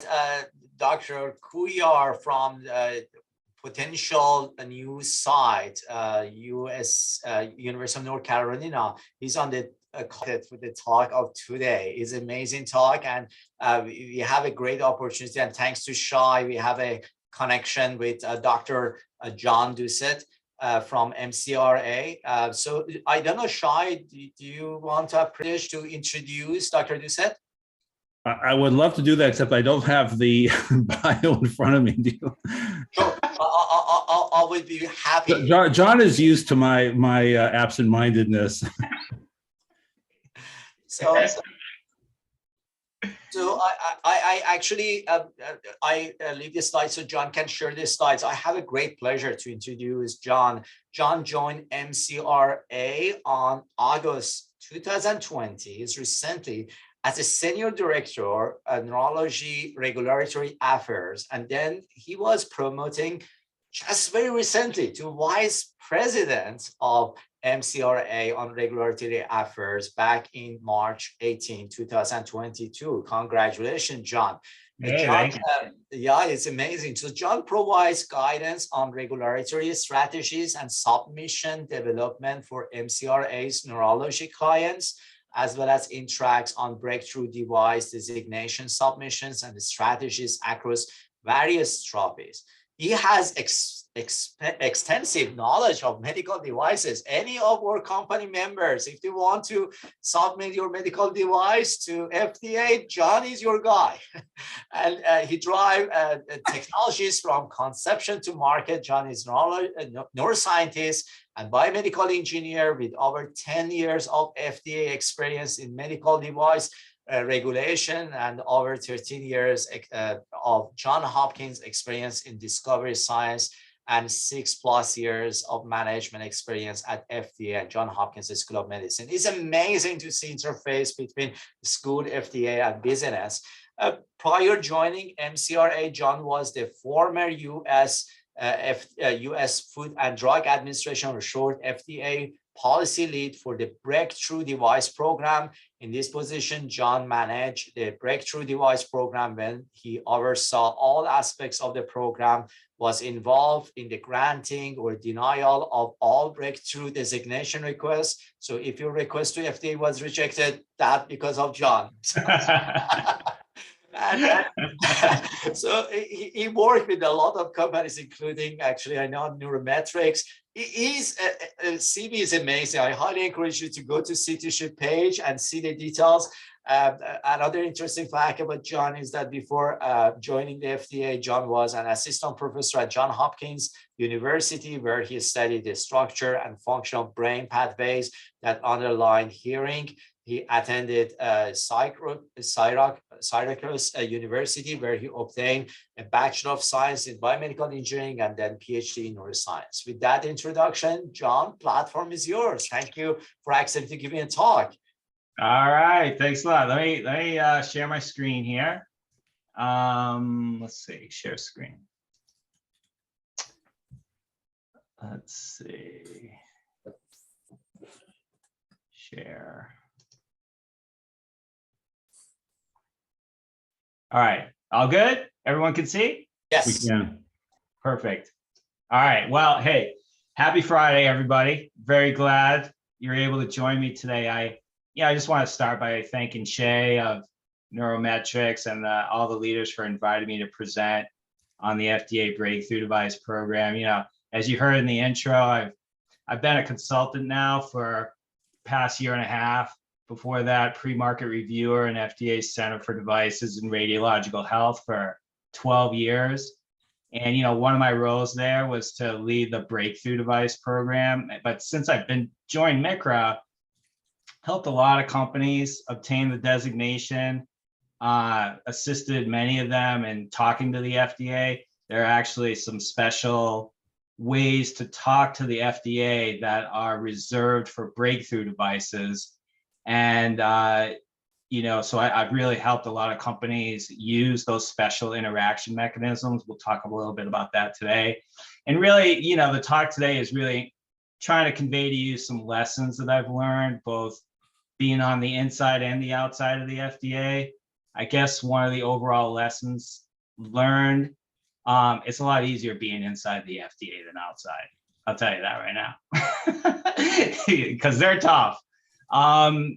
uh, Dr. Kuyar from potential new site, University of North Carolina. He's on the for the talk of today. It's an amazing talk, and we have a great opportunity. And thanks to Shai, we have a connection with Dr. John Doucet from MCRA. So I don't know, Shai, do you want to introduce Dr. Doucet? I would love to do that, except I don't have the bio in front of me. Sure. I would be happy. John is used to my absent-mindedness. So I actually I leave the slides so John can share the slides. I have a great pleasure to introduce John. John joined MCRA on August 2020. He's recently as a senior director of neurology regulatory affairs, and then he was promoting just very recently to vice president of MCRA on regulatory affairs back in March 18, 2022. Congratulations, John. Hey, John, yeah, it's amazing. So John provides guidance on regulatory strategies and submission development for MCRA's neurology clients, as well as interacts on breakthrough device designation submissions and the strategies across various trophies. He has extensive knowledge of medical devices. Any of our company members, if you want to submit your medical device to FDA, John is your guy. And he drives technologies from conception to market. John is neuroscientist and biomedical engineer with over 10 years of FDA experience in medical device regulation and over 13 years of John Hopkins experience in discovery science and 6+ years of management experience at FDA and John Hopkins School of Medicine. It's amazing to see interface between school, FDA, and business. Prior joining MCRA, John was the former US Food and Drug Administration, or short FDA, policy lead for the Breakthrough Device Program. In this position, John managed the Breakthrough Device Program when he oversaw all aspects of the program, was involved in the granting or denial of all breakthrough designation requests. So if your request to FDA was rejected, that because of John. So he worked with a lot of companies, including, actually, I know Neurometrics. His CV is amazing. I highly encourage you to go to C2SHiP page and see the details. Another interesting fact about John is that before joining the FDA, John was an assistant professor at Johns Hopkins University, where he studied the structure and function of brain pathways that underlie hearing. He attended Syracuse University, where he obtained a Bachelor of Science in Biomedical Engineering and then PhD in Neuroscience. With that introduction, John, platform is yours. Thank you for accepting to give me a talk. All right, thanks a lot. Let me share my screen here. Let's see, share screen. Let's see, share. All right, all good? Everyone can see? Yes. We can. Perfect. All right, well, hey, happy Friday, everybody. Very glad you're able to join me today. I just want to start by thanking Shay of Neurometrics and all the leaders for inviting me to present on the FDA Breakthrough Device Program. You know, as you heard in the intro, I've been a consultant now for the past year and a half. Before that, pre-market reviewer in FDA Center for Devices and Radiological Health for 12 years. And, you know, one of my roles there was to lead the Breakthrough Device Program. But since I've been joined MICRA, helped a lot of companies obtain the designation, assisted many of them in talking to the FDA. There are actually some special ways to talk to the FDA that are reserved for breakthrough devices. And, you know, so I've really helped a lot of companies use those special interaction mechanisms. We'll talk a little bit about that today. And really, you know, the talk today is really trying to convey to you some lessons that I've learned, both being on the inside and the outside of the FDA, I guess one of the overall lessons learned, it's a lot easier being inside the FDA than outside. I'll tell you that right now, because they're tough.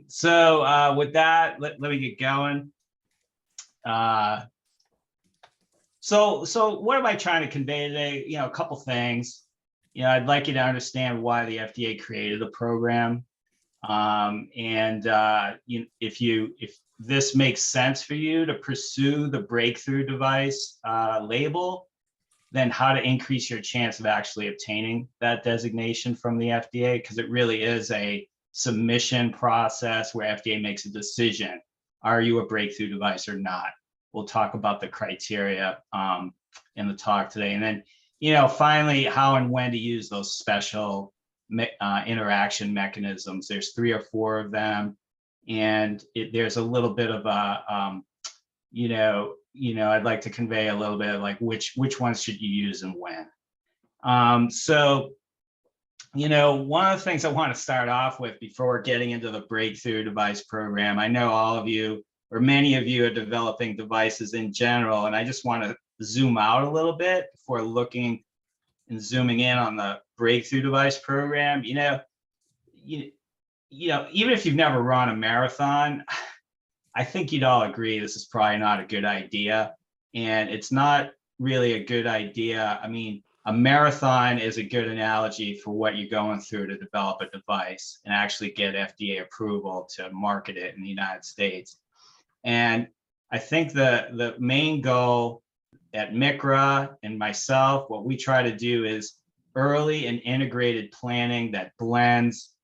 So with that, let me get going. So what am I trying to convey today? You know, a couple things. You know, I'd like you to understand why the FDA created the program. If this makes sense for you to pursue the breakthrough device label, then how to increase your chance of actually obtaining that designation from the FDA, because it really is a submission process where FDA makes a decision. Are you a breakthrough device or not? We'll talk about the criteria in the talk today. And then, you know, finally, how and when to use those special interaction mechanisms. There's 3 or 4 of them. And there's a little bit of a, I'd like to convey a little bit of like which ones should you use and when. So, you know, one of the things I want to start off with before getting into the breakthrough device program, I know all of you or many of you are developing devices in general, and I just want to zoom out a little bit before looking and zooming in on the breakthrough device program. You know, even if you've never run a marathon, I think you'd all agree this is probably not a good idea. And it's not really a good idea. I mean, a marathon is a good analogy for what you're going through to develop a device and actually get FDA approval to market it in the United States. And I think the main goal at MICRA and myself, what we try to do is early and integrated planning that blends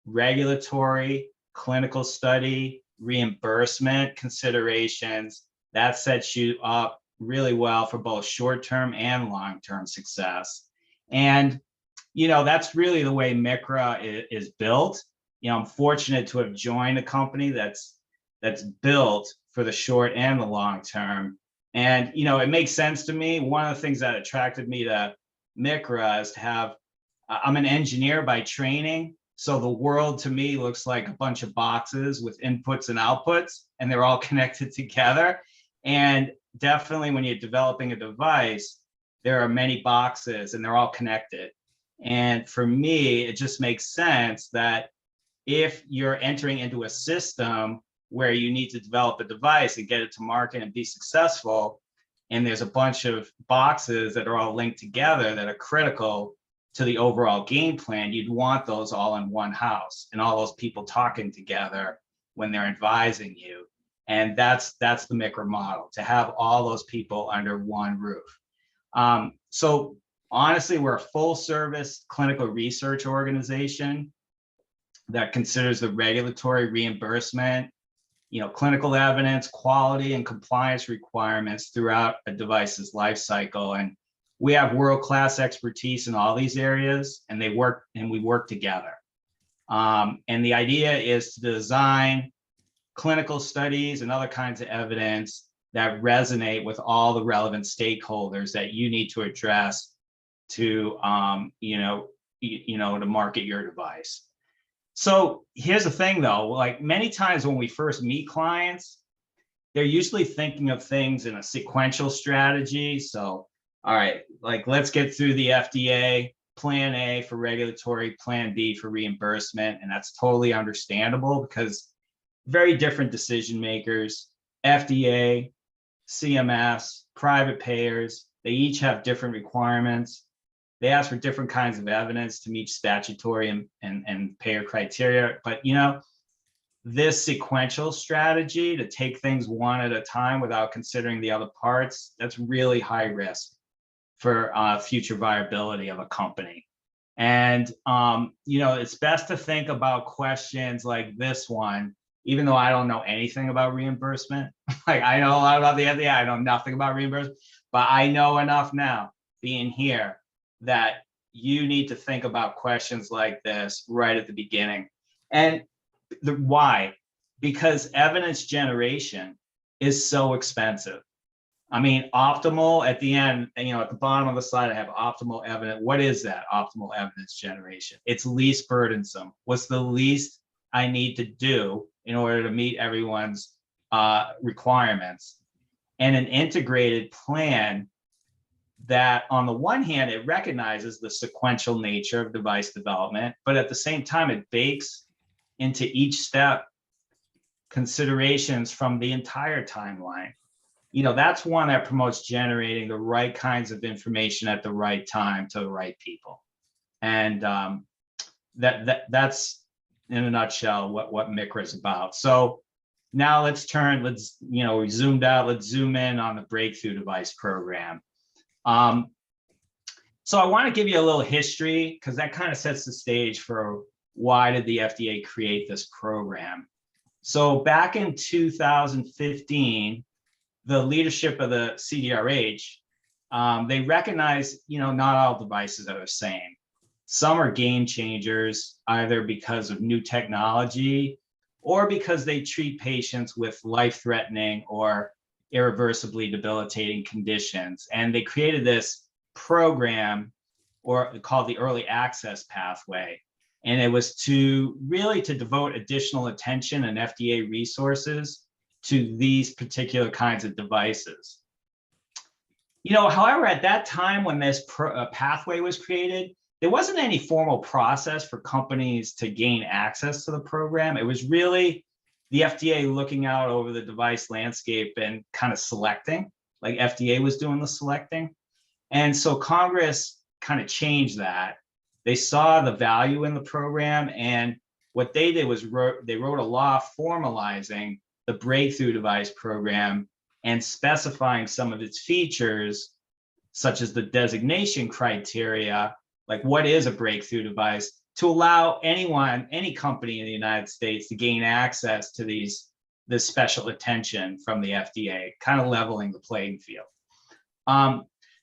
regulatory, clinical study, reimbursement considerations. That sets you up really well for both short-term and long-term success. And, you know, that's really the way MICRA is built. You know, I'm fortunate to have joined a company that's built for the short and the long term. And, you know, it makes sense to me. One of the things that attracted me to MICRA is to have, I'm an engineer by training. So the world to me looks like a bunch of boxes with inputs and outputs, and they're all connected together. And definitely when you're developing a device, there are many boxes and they're all connected. And for me, it just makes sense that if you're entering into a system where you need to develop a device and get it to market and be successful, and there's a bunch of boxes that are all linked together that are critical to the overall game plan, you'd want those all in one house and all those people talking together when they're advising you. And that's the MICRA model, to have all those people under one roof. So honestly, we're a full service clinical research organization that considers the regulatory, reimbursement, you know, clinical evidence, quality, and compliance requirements throughout a device's life cycle. And we have world-class expertise in all these areas, and we work together. And the idea is to design clinical studies and other kinds of evidence that resonate with all the relevant stakeholders that you need to address to, to market your device. So here's the thing though, like many times when we first meet clients, they're usually thinking of things in a sequential strategy. So, all right, like let's get through the FDA, plan A for regulatory, plan B for reimbursement. And that's totally understandable because very different decision makers, FDA, CMS, private payers, they each have different requirements. They ask for different kinds of evidence to meet statutory and payer criteria. But, you know, this sequential strategy to take things one at a time without considering the other parts, that's really high risk for future viability of a company. And, it's best to think about questions like this one, even though I don't know anything about reimbursement. Like I know a lot about the FDA, I know nothing about reimbursement, but I know enough now being here that you need to think about questions like this right at the beginning. And why? Because evidence generation is so expensive. I mean, optimal at the end, at the bottom of the slide, I have optimal evidence. What is that optimal evidence generation? It's least burdensome. What's the least I need to do in order to meet everyone's requirements and an integrated plan that, on the one hand, it recognizes the sequential nature of device development, but at the same time, it bakes into each step considerations from the entire timeline. That's one that promotes generating the right kinds of information at the right time to the right people. And that's in a nutshell what MICRA is about. So now we zoomed out, let's zoom in on the Breakthrough Device Program. So I want to give you a little history, because that kind of sets the stage for why did the FDA create this program. So back in 2015, the leadership of the CDRH, they recognized, not all devices are the same. Some are game changers, either because of new technology or because they treat patients with life-threatening or irreversibly debilitating conditions. And they created this program called the Early Access Pathway. And it was to devote additional attention and FDA resources to these particular kinds of devices. However, at that time when this pathway was created, there wasn't any formal process for companies to gain access to the program. It was really the FDA looking out over the device landscape and kind of selecting, like FDA was doing the selecting. And so Congress kind of changed that. They saw the value in the program, and what they did was they wrote a law formalizing the Breakthrough Device Program and specifying some of its features, such as the designation criteria, like what is a breakthrough device, to allow any company in the United States to gain access to this special attention from the FDA, kind of leveling the playing field.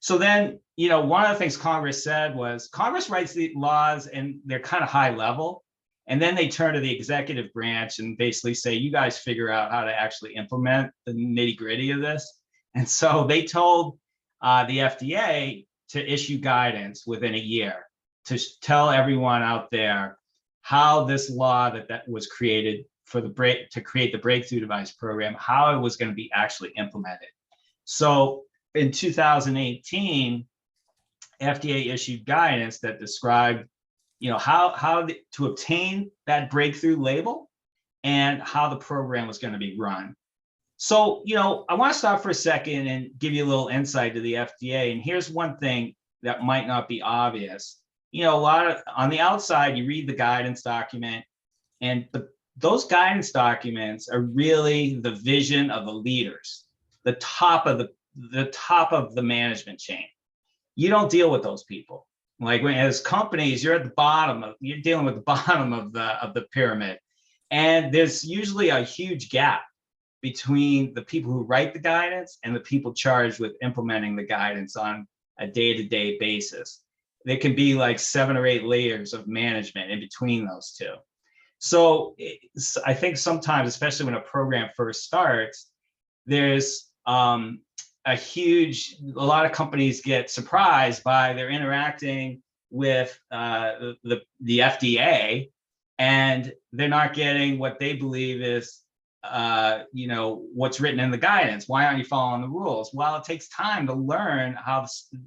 So then, one of the things Congress said was, Congress writes the laws and they're kind of high level. And then they turn to the executive branch and basically say, you guys figure out how to actually implement the nitty gritty of this. And so they told the FDA to issue guidance within a year to tell everyone out there how this law that was created to create the Breakthrough Device Program, how it was going to be actually implemented. So in 2018, FDA issued guidance that described, how to obtain that breakthrough label and how the program was going to be run. So, I want to stop for a second and give you a little insight to the FDA. And here's one thing that might not be obvious. On the outside, you read the guidance document, and those guidance documents are really the vision of the leaders, the top of the management chain. You don't deal with those people. Like as companies, you're dealing with the bottom of the pyramid. And there's usually a huge gap between the people who write the guidance and the people charged with implementing the guidance on a day-to-day basis. There can be like 7 or 8 layers of management in between those two. So I think sometimes, especially when a program first starts, there's a lot of companies get surprised by they're interacting with the FDA, and they're not getting what they believe is what's written in the guidance. Why aren't you following the rules? Well, it takes time to learn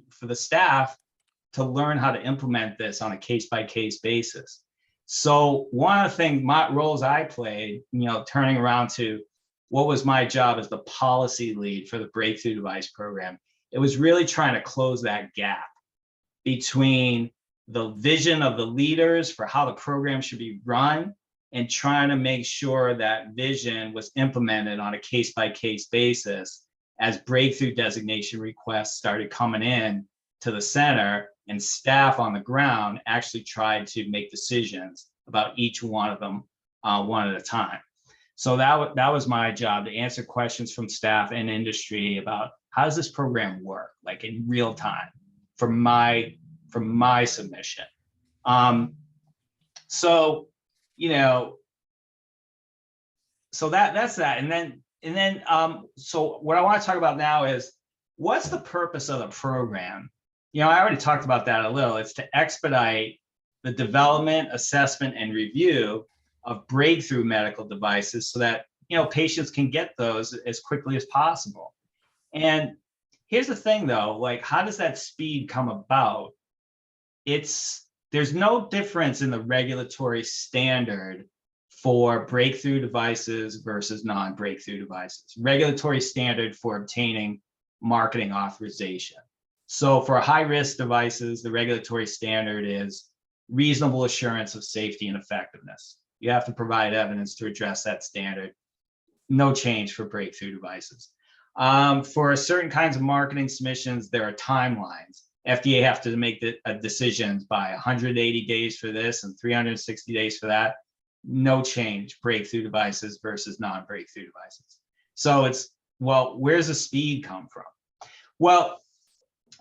for the staff to learn how to implement this on a case-by-case basis. So one of the things, my roles I played, turning around to what was my job as the policy lead for the Breakthrough Device Program, it was really trying to close that gap between the vision of the leaders for how the program should be run and trying to make sure that vision was implemented on a case-by-case basis as breakthrough designation requests started coming in to the center, and staff on the ground actually tried to make decisions about each one of them one at a time. So that was my job, to answer questions from staff and industry about how does this program work, like in real time, for my submission. So that's that. And then so what I want to talk about now is, what's the purpose of the program? I already talked about that a little. It's to expedite the development, assessment, and review of breakthrough medical devices so that, patients can get those as quickly as possible. And here's the thing though, like, how does that speed come about? There's no difference in the regulatory standard for breakthrough devices versus non-breakthrough devices. Regulatory standard for obtaining marketing authorization. So for high-risk devices, the regulatory standard is reasonable assurance of safety and effectiveness. You have to provide evidence to address that standard. No change for breakthrough devices. For certain kinds of marketing submissions, there are timelines. FDA have to make the decisions by 180 days for this and 360 days for that. No change, breakthrough devices versus non-breakthrough devices. So well, where's the speed come from? Well,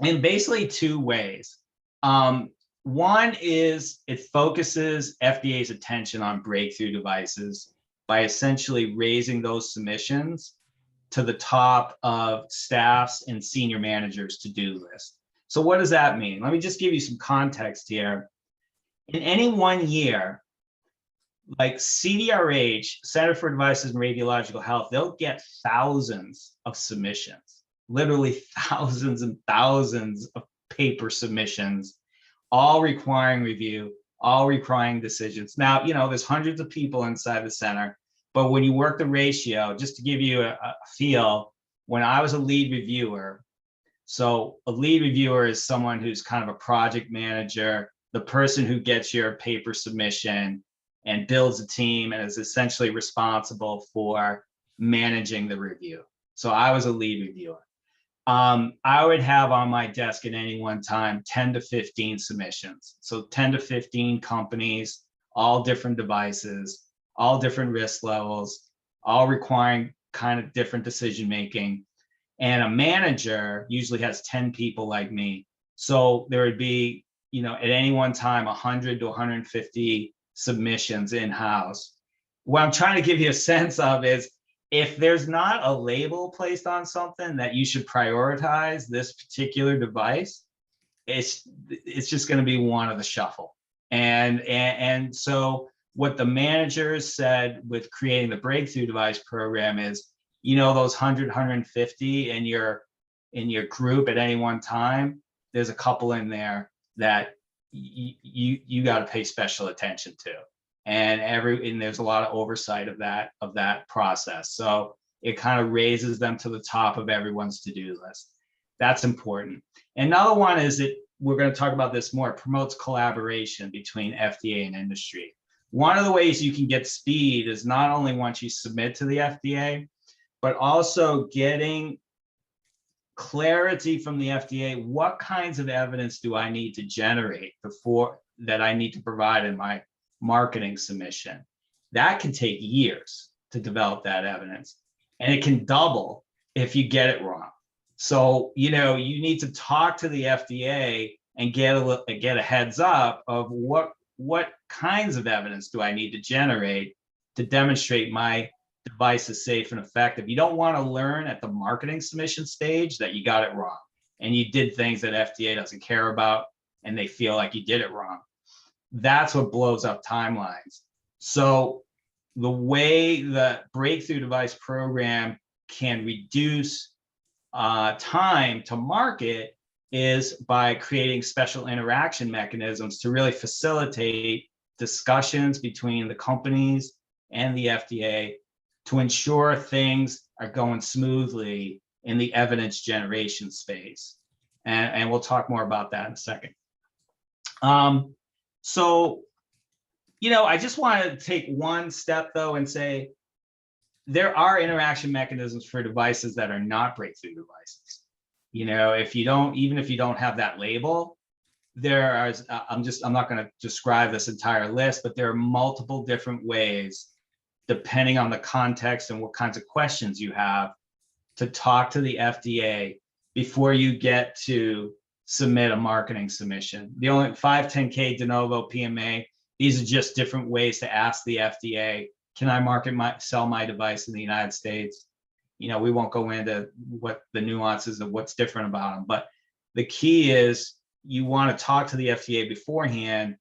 in basically two ways. One is it focuses FDA's attention on breakthrough devices by essentially raising those submissions to the top of staffs and senior managers' to-do list. So what does that mean? Let me just give you some context here. In any 1 year, like CDRH, Center for Devices and Radiological Health, they'll get thousands of submissions, literally thousands and thousands of paper submissions, all requiring review, all requiring decisions. Now, there's hundreds of people inside the center, but when you work the ratio, just to give you a feel, when I was a lead reviewer, so a lead reviewer is someone who's kind of a project manager, the person who gets your paper submission and builds a team and is essentially responsible for managing the review. So I was a lead reviewer. I would have on my desk at any one time 10 to 15 submissions. So 10 to 15 companies, all different devices, all different risk levels, all requiring kind of different decision making. And a manager usually has 10 people like me. So there would be, at any one time, 100 to 150 submissions in-house. What I'm trying to give you a sense of is, if there's not a label placed on something that you should prioritize this particular device, it's just going to be one of the shuffle. And so what the managers said with creating the Breakthrough Device Program is, those 100, 150 in your group at any one time, there's a couple in there that you got to pay special attention to. And there's a lot of oversight of that process. So it kind of raises them to the top of everyone's to-do list. That's important. Another one is that we're going to talk about this more, it promotes collaboration between FDA and industry. One of the ways you can get speed is not only once you submit to the FDA, but also getting clarity from the FDA. What kinds of evidence do I need to generate that I need to provide in my marketing submission? That can take years to develop that evidence, and it can double if you get it wrong. So, you need to talk to the FDA and get a heads up of what kinds of evidence do I need to generate to demonstrate my device is safe and effective. You don't want to learn at the marketing submission stage that you got it wrong and you did things that FDA doesn't care about and they feel like you did it wrong. That's what blows up timelines. So the way the Breakthrough Device Program can reduce time to market is by creating special interaction mechanisms to really facilitate discussions between the companies and the FDA to ensure things are going smoothly in the evidence generation space. And we'll talk more about that in a second. So, I just want to take one step though and say, there are interaction mechanisms for devices that are not breakthrough devices. Even if you don't have that label, I'm not going to describe this entire list, but there are multiple different ways, depending on the context and what kinds of questions you have, to talk to the FDA before you get to submit a marketing submission. The only 510K, De Novo, PMA, these are just different ways to ask the FDA, can I sell my device in the United States? We won't go into what the nuances of what's different about them, but the key is you want to talk to the FDA beforehand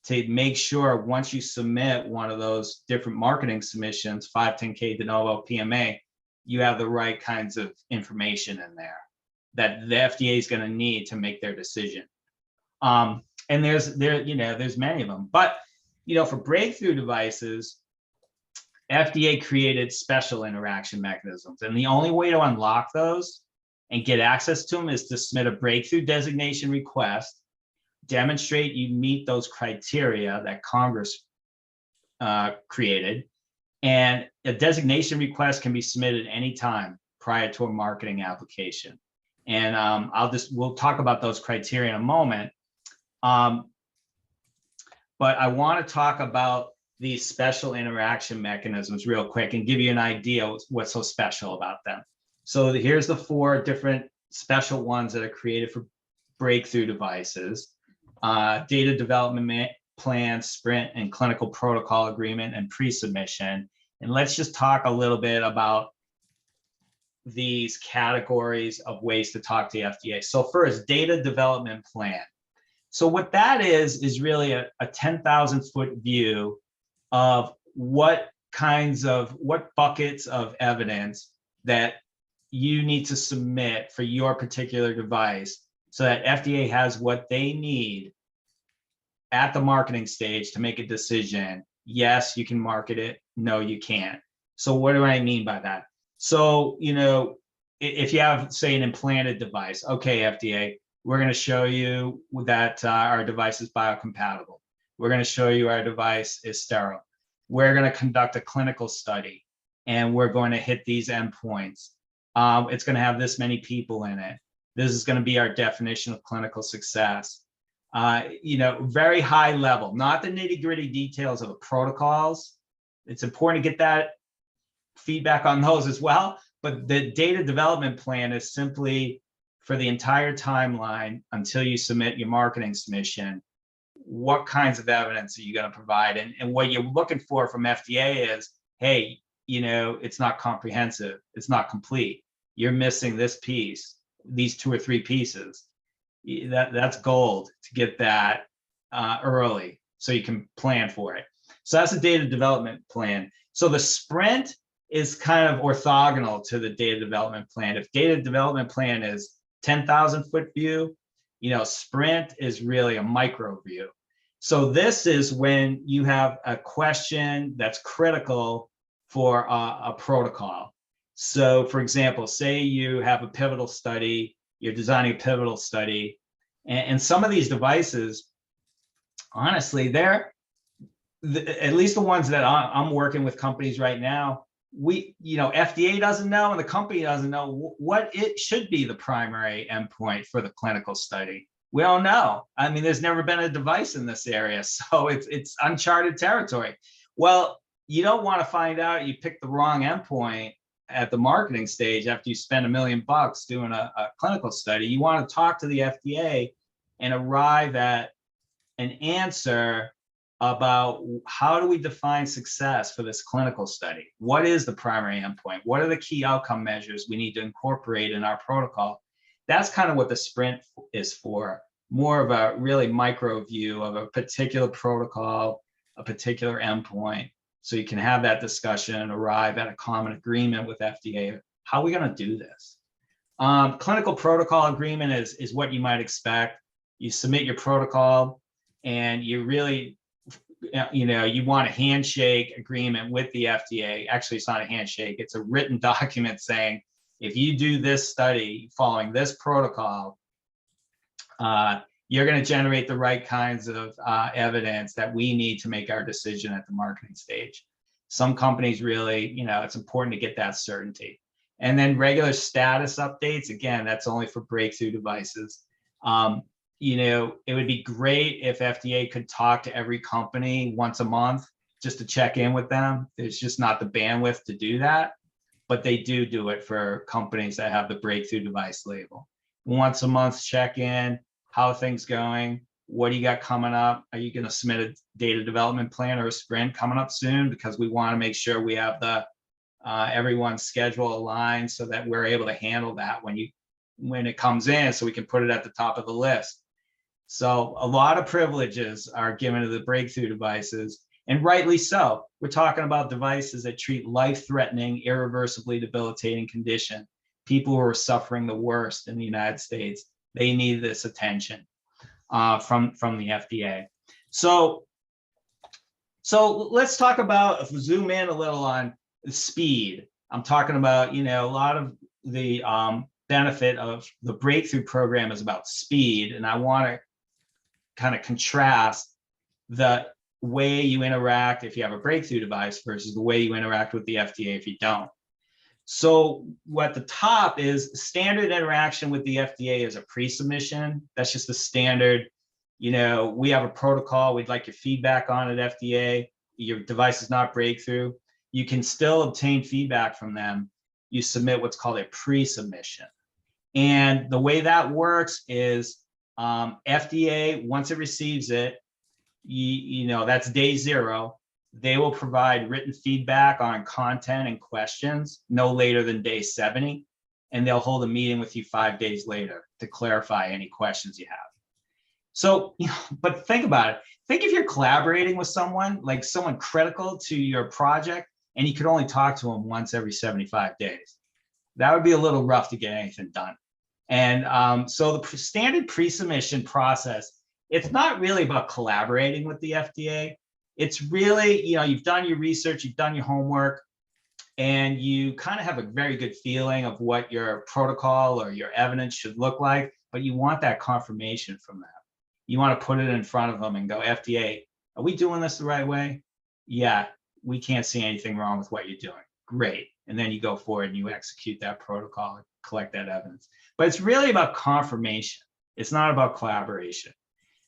to make sure once you submit one of those different marketing submissions, 510K, De Novo, PMA, you have the right kinds of information in there that the FDA is going to need to make their decision. And there's many of them, but for breakthrough devices, FDA created special interaction mechanisms, and the only way to unlock those and get access to them is to submit a breakthrough designation request, demonstrate you meet those criteria that Congress created, and a designation request can be submitted anytime prior to a marketing application. And we'll talk about those criteria in a moment. But I want to talk about these special interaction mechanisms real quick and give you an idea what's so special about them. So here's the 4 different special ones that are created for breakthrough devices: data development plan, sprint, and clinical protocol agreement, and pre-submission. And let's just talk a little bit about these categories of ways to talk to the FDA. So first, data development plan. So what that is really a 10,000 foot view of what buckets of evidence that you need to submit for your particular device so that FDA has what they need at the marketing stage to make a decision. Yes, you can market it. No, you can't. So what do I mean by that? So, if you have, say, an implanted device, okay, FDA, we're going to show you that our device is biocompatible. We're going to show you our device is sterile. We're going to conduct a clinical study, and we're going to hit these endpoints. It's going to have this many people in it. This is going to be our definition of clinical success. Very high level, not the nitty-gritty details of the protocols. It's important to get that feedback on those as well. But the data development plan is simply for the entire timeline until you submit your marketing submission. What kinds of evidence are you going to provide? And what you're looking for from FDA is, hey, it's not comprehensive. It's not complete. You're missing this piece, these 2 or 3 pieces. That's gold to get that early so you can plan for it. So that's a data development plan. So the sprint is kind of orthogonal to the data development plan. If data development plan is 10,000 foot view, sprint is really a micro view. So this is when you have a question that's critical for a protocol. So for example, say you have a pivotal study, you're designing a pivotal study, and some of these devices, honestly, they're at least the ones that I'm working with companies right now, FDA doesn't know and the company doesn't know what it should be the primary endpoint for the clinical study. We don't know. I mean, there's never been a device in this area, so it's uncharted territory. Well, you don't want to find out you picked the wrong endpoint at the marketing stage after you spend $1 million doing a clinical study. You want to talk to the FDA and arrive at an answer about how do we define success for this clinical study? What is the primary endpoint? What are the key outcome measures we need to incorporate in our protocol? That's kind of what the sprint is for, more of a really micro view of a particular protocol, a particular endpoint, so you can have that discussion and arrive at a common agreement with FDA. How are we going to do this? Clinical protocol agreement is what you might expect. You submit your protocol and you really, you want a handshake agreement with the FDA. Actually, it's not a handshake. It's a written document saying, if you do this study following this protocol, you're going to generate the right kinds of evidence that we need to make our decision at the marketing stage. Some companies really, it's important to get that certainty. And then regular status updates, again, that's only for breakthrough devices. It would be great if FDA could talk to every company once a month just to check in with them. There's just not the bandwidth to do that, but they do it for companies that have the breakthrough device label. Once a month, check in. How are things going? What do you got coming up? Are you going to submit a data development plan or a sprint coming up soon? Because we want to make sure we have the everyone's schedule aligned so that we're able to handle that when it comes in, so we can put it at the top of the list. So a lot of privileges are given to the breakthrough devices, and rightly so. We're talking about devices that treat life-threatening, irreversibly debilitating condition. People who are suffering the worst in the United States, they need this attention from the FDA. So let's talk about, if we zoom in a little on the speed. I'm talking about, a lot of the benefit of the breakthrough program is about speed, and I want to kind of contrast the way you interact if you have a breakthrough device versus the way you interact with the FDA if you don't. So what the top is standard interaction with the FDA is a pre-submission. That's just the standard. We have a protocol. We'd like your feedback on it, FDA. Your device is not breakthrough. You can still obtain feedback from them. You submit what's called a pre-submission. And the way that works is FDA, once it receives it, that's day 0. They will provide written feedback on content and questions no later than day 70, and they'll hold a meeting with you 5 days later to clarify any questions you have. So, but think about it. Think if you're collaborating with someone, like someone critical to your project, and you could only talk to them once every 75 days. That would be a little rough to get anything done. And so the standard pre-submission process, it's not really about collaborating with the FDA. It's really, you've done your research, you've done your homework, and you kind of have a very good feeling of what your protocol or your evidence should look like, but you want that confirmation from them. You want to put it in front of them and go, FDA, are we doing this the right way? Yeah, we can't see anything wrong with what you're doing. Great. And then you go forward and you execute that protocol and collect that evidence. But it's really about confirmation. It's not about collaboration.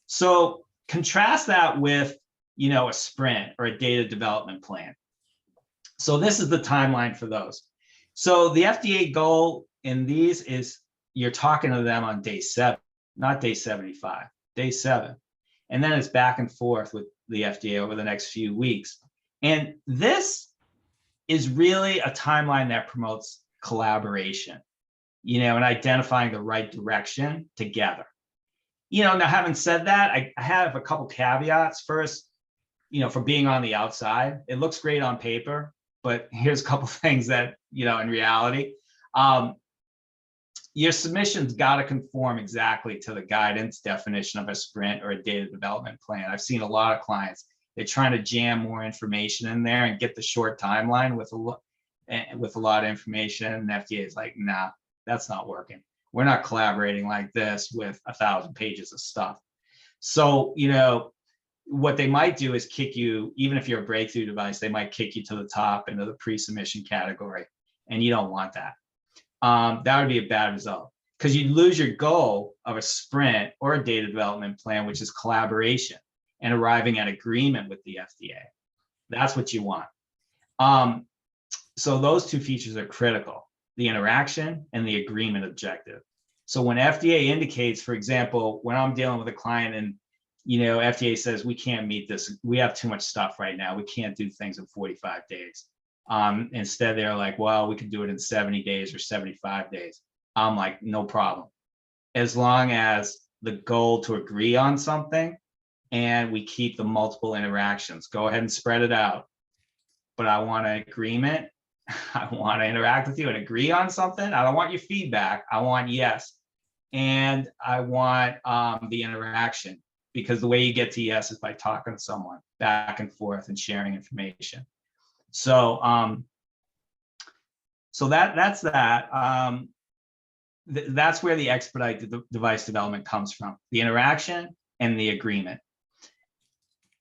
So contrast that with, a sprint or a data development plan. So this is the timeline for those. So the FDA goal in these is you're talking to them on day 7, not day 75, day 7. And then it's back and forth with the FDA over the next few weeks. And this is really a timeline that promotes collaboration, and identifying the right direction together. Now having said that, I have a couple caveats. First, for being on the outside, it looks great on paper, but here's a couple things that, in reality, your submission's got to conform exactly to the guidance definition of a sprint or a data development plan. I've seen a lot of clients, they're trying to jam more information in there and get the short timeline with a lot of information. And the FDA is like, nah, that's not working. We're not collaborating like this with 1,000 pages of stuff. So, what they might do is kick you, even if you're a breakthrough device, they might kick you to the top into the pre-submission category. And you don't want that. That would be a bad result because you'd lose your goal of a sprint or a data development plan, which is collaboration and arriving at agreement with the FDA. That's what you want. So those two features are critical, the interaction and the agreement objective. So when FDA indicates, for example, when I'm dealing with a client and FDA says, we can't meet this, we have too much stuff right now, we can't do things in 45 days. Instead, they're like, well, we can do it in 70 days or 75 days. I'm like, no problem. As long as the goal to agree on something and we keep the multiple interactions, go ahead and spread it out. But I want an agreement. I want to interact with you and agree on something. I don't want your feedback. I want yes. And I want the interaction, because the way you get to yes is by talking to someone back and forth and sharing information. So that's that. That's where the expedited device development comes from, the interaction and the agreement.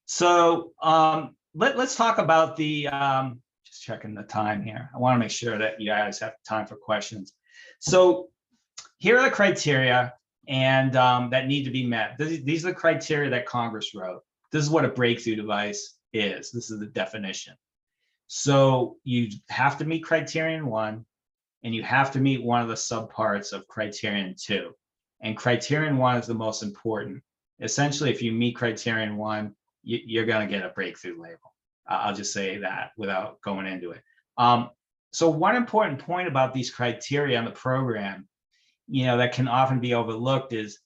So let's talk about the, just checking the time here. I want to make sure that you guys have time for questions. So here are the criteria and that need to be met. These are the criteria that Congress wrote. This is what a breakthrough device is. This is the definition. So you have to meet criterion 1, and you have to meet one of the subparts of criterion 2. And criterion 1 is the most important. Essentially, if you meet criterion 1, you're going to get a breakthrough label. I'll just say that without going into it. So one important point about these criteria in the program, that can often be overlooked is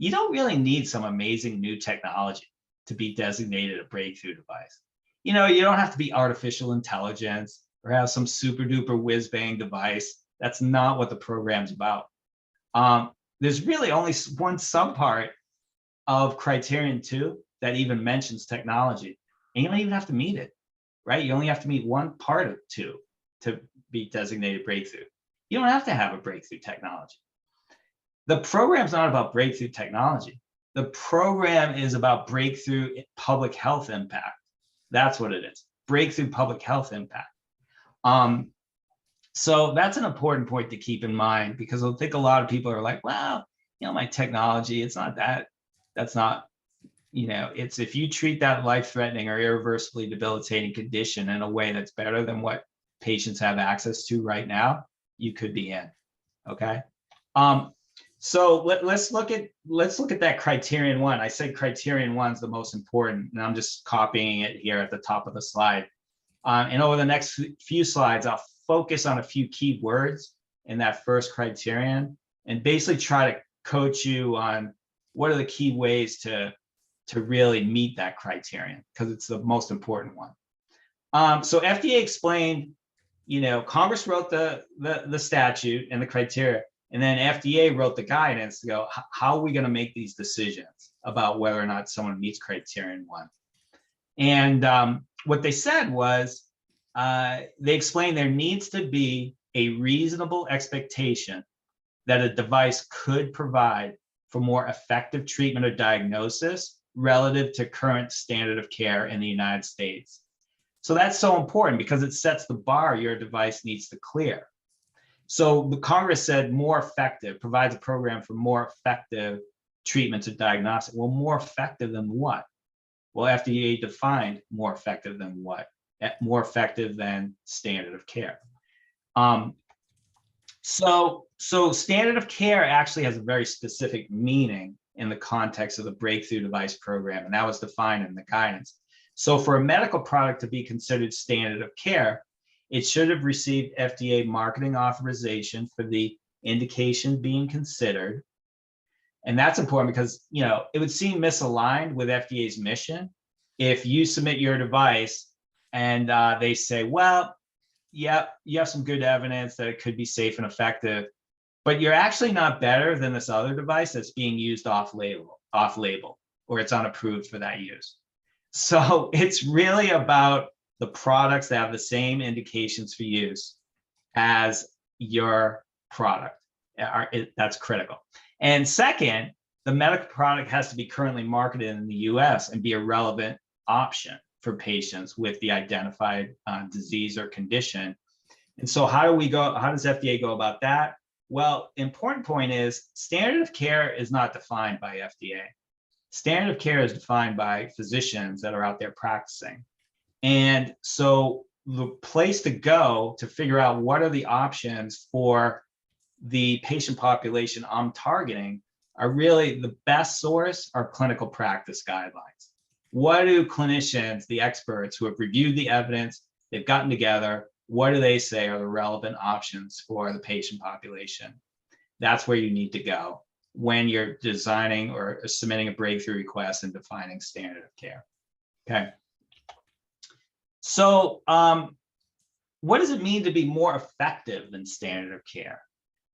you don't really need some amazing new technology to be designated a breakthrough device. You know, you don't have to be artificial intelligence or have some super duper whiz bang device. That's not what the program's about. There's really only one subpart of criterion 2 that even mentions technology, and you don't even have to meet it, right? You only have to meet one part of 2 to be designated breakthrough. You don't have to have a breakthrough technology. The program's not about breakthrough technology. The program is about breakthrough public health impact. That's what it is, breakthrough public health impact. So that's an important point to keep in mind, because I think a lot of people are like, well, you know, my technology, it's not that, that's not, you know, it's if you treat that life-threatening or irreversibly debilitating condition in a way that's better than what patients have access to right now, you could be in, okay? So let's look at that criterion 1. I said criterion 1 is the most important, and I'm just copying it here at the top of the slide. And over the next few slides, I'll focus on a few key words in that first criterion and basically try to coach you on what are the key ways to really meet that criterion, because it's the most important one. So FDA explained, you know, Congress wrote the statute and the criteria, and then FDA wrote the guidance to go, how are we going to make these decisions about whether or not someone meets criterion 1? And what they said was, they explained there needs to be a reasonable expectation that a device could provide for more effective treatment or diagnosis relative to current standard of care in the United States. So that's so important because it sets the bar your device needs to clear. So the Congress said more effective, provides a program for more effective treatments or diagnostics. Well, more effective than what? Well, FDA defined more effective than what? More effective than standard of care. So standard of care actually has a very specific meaning in the context of the Breakthrough Device Program, and that was defined in the guidance. So for a medical product to be considered standard of care, it should have received FDA marketing authorization for the indication being considered. And that's important because, you know, it would seem misaligned with FDA's mission if you submit your device and they say, well, yeah, you have some good evidence that it could be safe and effective, but you're actually not better than this other device that's being used off-label, or it's unapproved for that use. So it's really about the products that have the same indications for use as your product. That's critical. And second, the medical product has to be currently marketed in the US and be a relevant option for patients with the identified disease or condition. And so how does FDA go about that? Well, important point is standard of care is not defined by FDA. Standard of care is defined by physicians that are out there practicing. And so the place to go to figure out what are the options for the patient population I'm targeting are really the best source are clinical practice guidelines. What do clinicians, the experts who have reviewed the evidence, they've gotten together, what do they say are the relevant options for the patient population? That's where you need to go when you're designing or submitting a breakthrough request and defining standard of care. Okay. So what does it mean to be more effective than standard of care?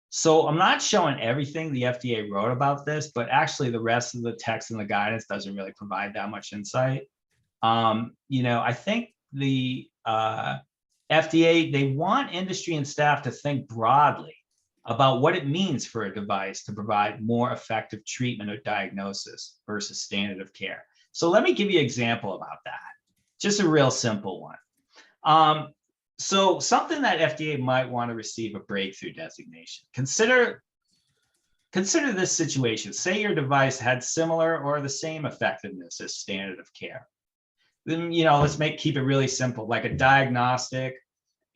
So I'm not showing everything the FDA wrote about this, but actually the rest of the text and the guidance doesn't really provide that much insight. You know, I think the FDA, they want industry and staff to think broadly about what it means for a device to provide more effective treatment or diagnosis versus standard of care. So let me give you an example about that. Just a real simple one. So something that FDA might want to receive a breakthrough designation. Consider this situation. Say your device had similar or the same effectiveness as standard of care. Then, you know, let's keep it really simple, like a diagnostic,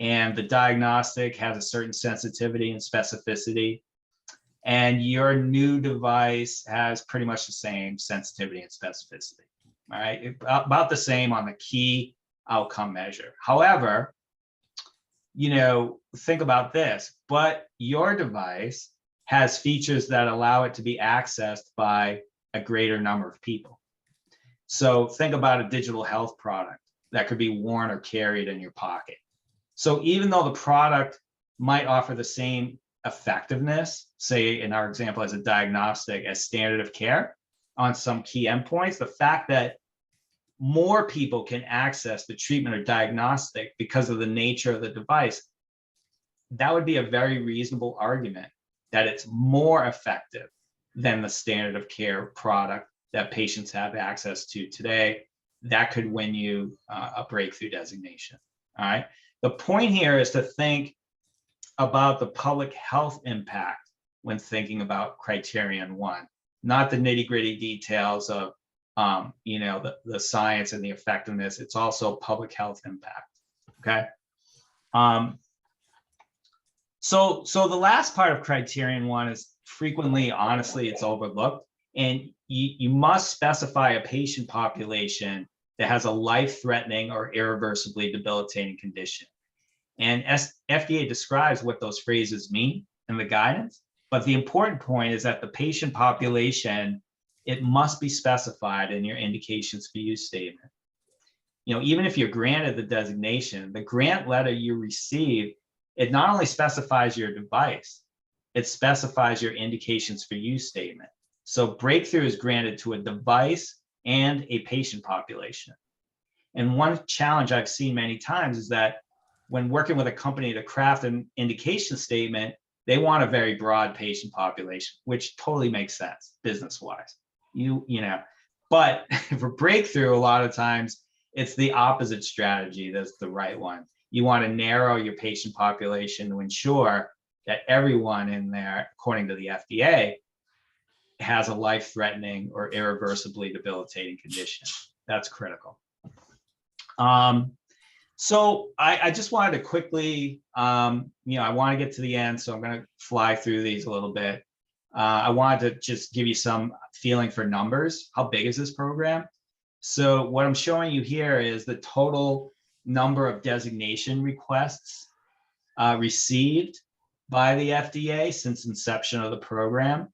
and the diagnostic has a certain sensitivity and specificity, and your new device has pretty much the same sensitivity and specificity. All right, about the same on the key outcome measure. However, you know, think about this, but your device has features that allow it to be accessed by a greater number of people. So think about a digital health product that could be worn or carried in your pocket. So even though the product might offer the same effectiveness, say in our example as a diagnostic, as standard of care on some key endpoints, the fact that more people can access the treatment or diagnostic because of the nature of the device, that would be a very reasonable argument that it's more effective than the standard of care product that patients have access to today. That could win you a breakthrough designation. All right. The point here is to think about the public health impact when thinking about criterion 1, not the nitty-gritty details of the science and the effectiveness. It's also public health impact. Okay. So the last part of criterion 1 is frequently, honestly, it's overlooked. And you must specify a patient population that has a life-threatening or irreversibly debilitating condition. And FDA describes what those phrases mean in the guidance. But the important point is that the patient population, it must be specified in your indications for use statement. Even if you're granted the designation, the grant letter you receive, it not only specifies your device, it specifies your indications for use statement. So breakthrough is granted to a device and a patient population. And one challenge I've seen many times is that when working with a company to craft an indication statement, they want a very broad patient population, which totally makes sense business-wise. But for breakthrough, a lot of times it's the opposite strategy that's the right one. You want to narrow your patient population to ensure that everyone in there, according to the FDA, has a life-threatening or irreversibly debilitating condition. That's critical. So I just wanted to quickly, I want to get to the end, so I'm going to fly through these a little bit. I wanted to just give you some feeling for numbers. How big is this program? So what I'm showing you here is the total number of designation requests received by the FDA since inception of the program.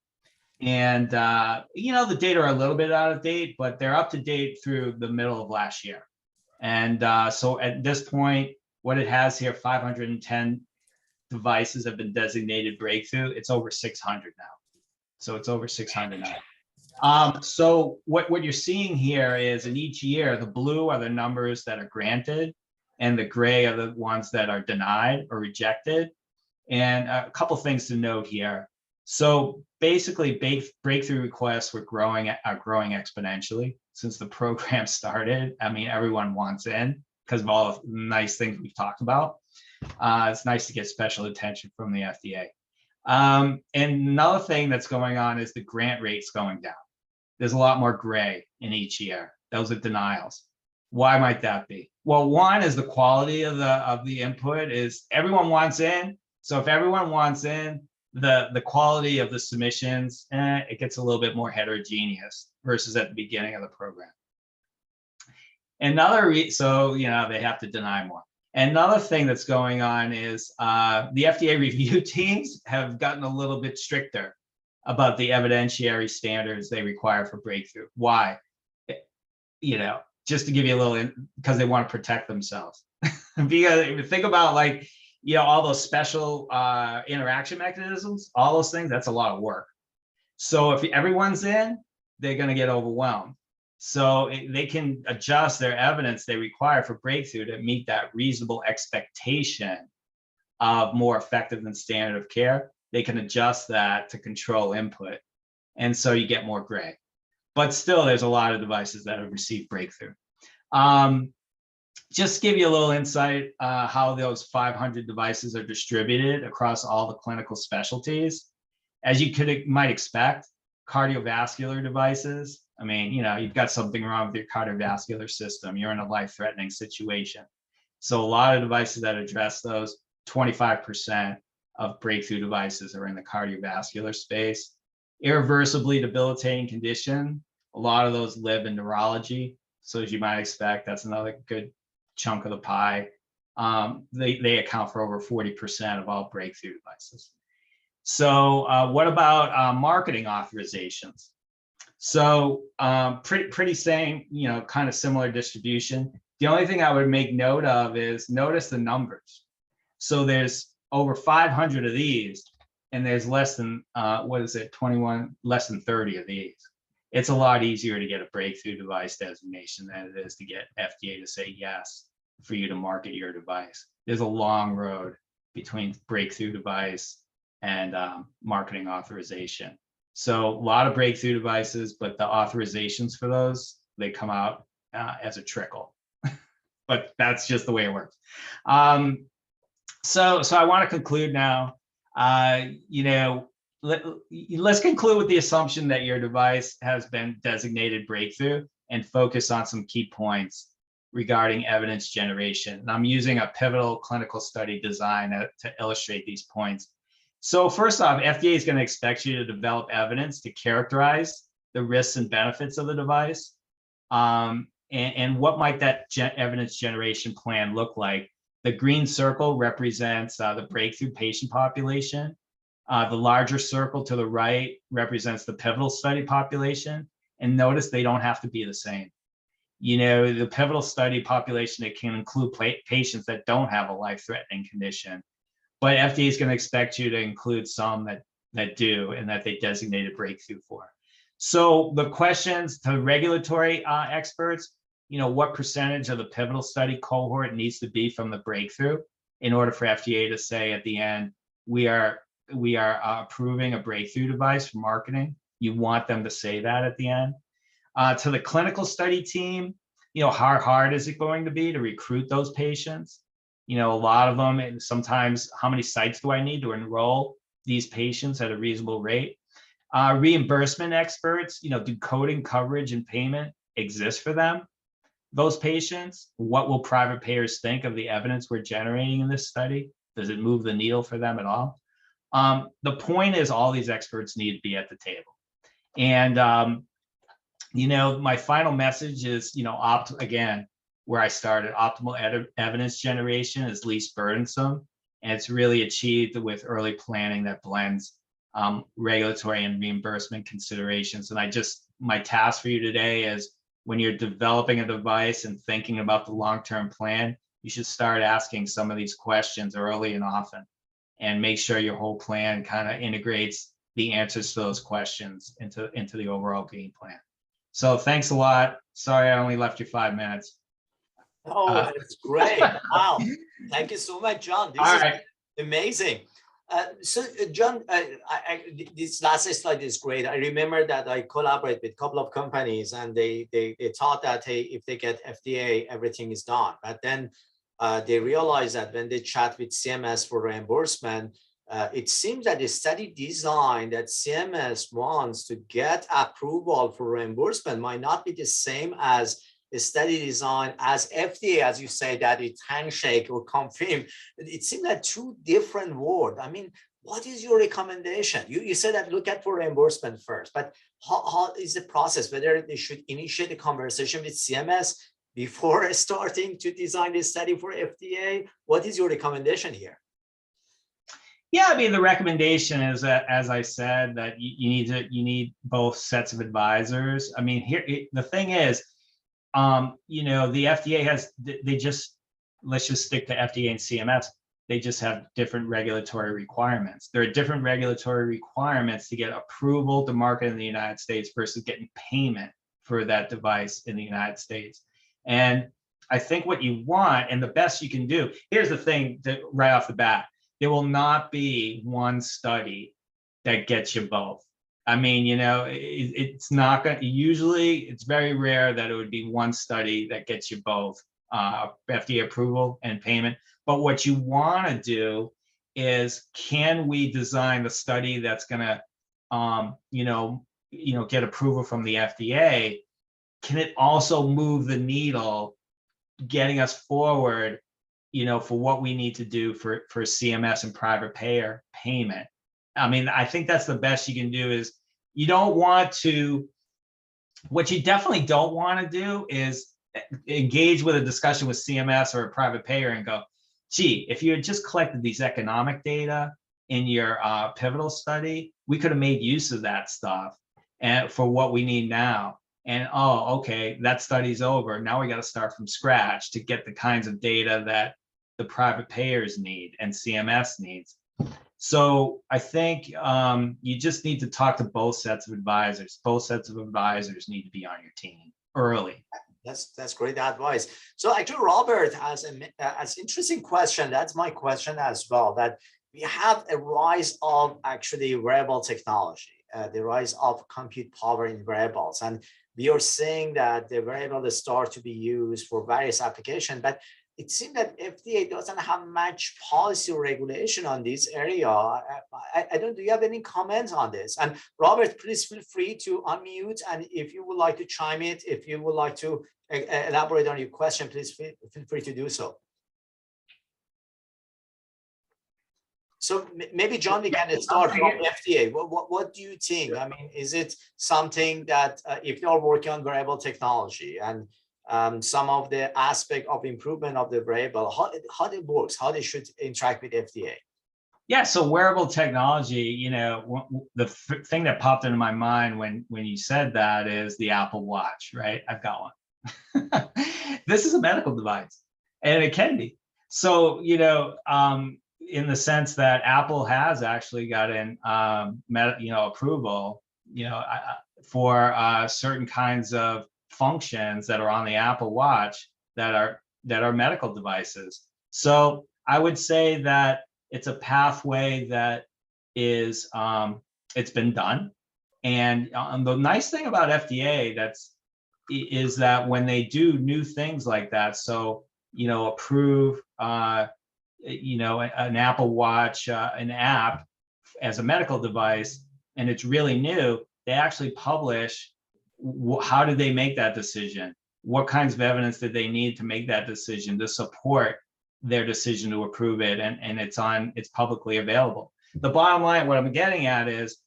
And, the data are a little bit out of date, but they're up to date through the middle of last year. And so at this point, what it has here, 510 devices have been designated breakthrough. It's over 600 now. So it's over 600 now. So what you're seeing here is in each year, the blue are the numbers that are granted and the gray are the ones that are denied or rejected. And a couple things to note here. So basically, breakthrough requests are growing exponentially since the program started. I mean, everyone wants in because of all the nice things we've talked about. It's nice to get special attention from the FDA. And another thing that's going on is the grant rate's going down. There's a lot more gray in each year. Those are denials. Why might that be? Well, one is the quality of the input is everyone wants in. So if everyone wants in, the quality of the submissions, it gets a little bit more heterogeneous versus at the beginning of the program. So they have to deny more. Another thing that's going on is the FDA review teams have gotten a little bit stricter about the evidentiary standards they require for breakthrough. Why? Just to give you a little, because they want to protect themselves. Because if you think about all those special interaction mechanisms, all those things, that's a lot of work. So if everyone's in, they're going to get overwhelmed. So they can adjust their evidence they require for breakthrough to meet that reasonable expectation of more effective than standard of care. They can adjust that to control input. And so you get more gray. But still, there's a lot of devices that have received breakthrough. Just give you a little insight how those 500 devices are distributed across all the clinical specialties. As you might expect, cardiovascular devices. I mean, you've got something wrong with your cardiovascular system. You're in a life-threatening situation. So a lot of devices that address those, 25% of breakthrough devices are in the cardiovascular space. Irreversibly debilitating condition, a lot of those live in neurology. So as you might expect, that's another good chunk of the pie. They account for over 40% of all breakthrough devices. So what about marketing authorizations? So pretty same, kind of similar distribution. The only thing I would make note of is notice the numbers. So there's over 500 of these, and there's less than, 21, less than 30 of these. It's a lot easier to get a breakthrough device designation than it is to get FDA to say yes for you to market your device. There's a long road between breakthrough device and marketing authorization. So a lot of breakthrough devices, but the authorizations for those, they come out as a trickle. But that's just the way it works. So I want to conclude now. Let's conclude with the assumption that your device has been designated breakthrough and focus on some key points regarding evidence generation. And I'm using a pivotal clinical study design to illustrate these points. So first off, FDA is going to expect you to develop evidence to characterize the risks and benefits of the device. And what might that evidence generation plan look like? The green circle represents the breakthrough patient population. The larger circle to the right represents the pivotal study population. And notice they don't have to be the same. The pivotal study population, it can include patients that don't have a life-threatening condition. But FDA is going to expect you to include some that do and that they designated breakthrough for. So the questions to regulatory experts, what percentage of the pivotal study cohort needs to be from the breakthrough in order for FDA to say at the end, we are approving a breakthrough device for marketing. You want them to say that at the end. To the clinical study team, how hard is it going to be to recruit those patients? A lot of them, and sometimes how many sites do I need to enroll these patients at a reasonable rate? Reimbursement experts, do coding, coverage, and payment exist for them? Those patients, what will private payers think of the evidence we're generating in this study? Does it move the needle for them at all? The point is all these experts need to be at the table. And, my final message is, again, where I started, optimal evidence generation is least burdensome. And it's really achieved with early planning that blends regulatory and reimbursement considerations. And my task for you today is when you're developing a device and thinking about the long-term plan, you should start asking some of these questions early and often, and make sure your whole plan kind of integrates the answers to those questions into the overall game plan. So thanks a lot. Sorry, I only left you 5 minutes. Oh, that's great. Wow. Thank you so much, John. This is amazing. John, this last slide is great. I remember that I collaborate with a couple of companies, and they thought that, hey, if they get FDA, everything is done. But then they realized that when they chat with CMS for reimbursement, it seems that the study design that CMS wants to get approval for reimbursement might not be the same as the study design as FDA, as you say, that it's handshake or confirm. It seems like two different words. I mean, what is your recommendation? You said that look at for reimbursement first, but how is the process? Whether they should initiate a conversation with CMS before starting to design this study for FDA? What is your recommendation here? Yeah, I mean, the recommendation is that, as I said, that you need both sets of advisors. I mean, the thing is, the FDA has, let's just stick to FDA and CMS. They just have different regulatory requirements. There are different regulatory requirements to get approval to market in the United States versus getting payment for that device in the United States. And I think what you want, and the best you can do, here's the thing that right off the bat, there will not be one study that gets you both. I mean, it's not going to, usually it's very rare that it would be one study that gets you both FDA approval and payment. But what you want to do is, can we design the study that's going to, get approval from the FDA? Can it also move the needle, getting us forward, for what we need to do for CMS and private payer payment? I mean, I think that's the best you can do. Is you don't want to, what you definitely don't want to do is engage with a discussion with CMS or a private payer and go, gee, if you had just collected these economic data in your pivotal study, we could have made use of that stuff and for what we need now. And oh, okay, that study's over. Now we got to start from scratch to get the kinds of data that the private payers need and CMS needs. So I think you just need to talk to both sets of advisors. Both sets of advisors need to be on your team early. That's great advice. So actually, Robert has an interesting question. That's my question as well. That we have a rise of actually wearable technology, the rise of compute power in wearables, and we are seeing that the wearables start to be used for various applications. But it seems that FDA doesn't have much policy or regulation on this area. I don't. Do you have any comments on this? And Robert, please feel free to unmute. And if you would like to chime in, if you would like to elaborate on your question, please feel free to do so. So maybe John, we can start from FDA. What do you think? I mean, is it something that if you're working on wearable technology and some of the aspect of improvement of the wearable, how it works, how they should interact with FDA? Yeah, so wearable technology, you know, the thing that popped into my mind when you said that is the Apple Watch, right? I've got one. This is a medical device, and it can be. So, you know, in the sense that Apple has actually gotten, approval, for certain kinds of functions that are on the Apple Watch that are medical devices. So I would say that it's a pathway that is it's been done, and the nice thing about FDA is that when they do new things like that, so approve an Apple Watch, an app as a medical device, and it's really new, they actually publish how did they make that decision? What kinds of evidence did they need to make that decision to support their decision to approve it? And it's publicly available. The bottom line, what I'm getting at is,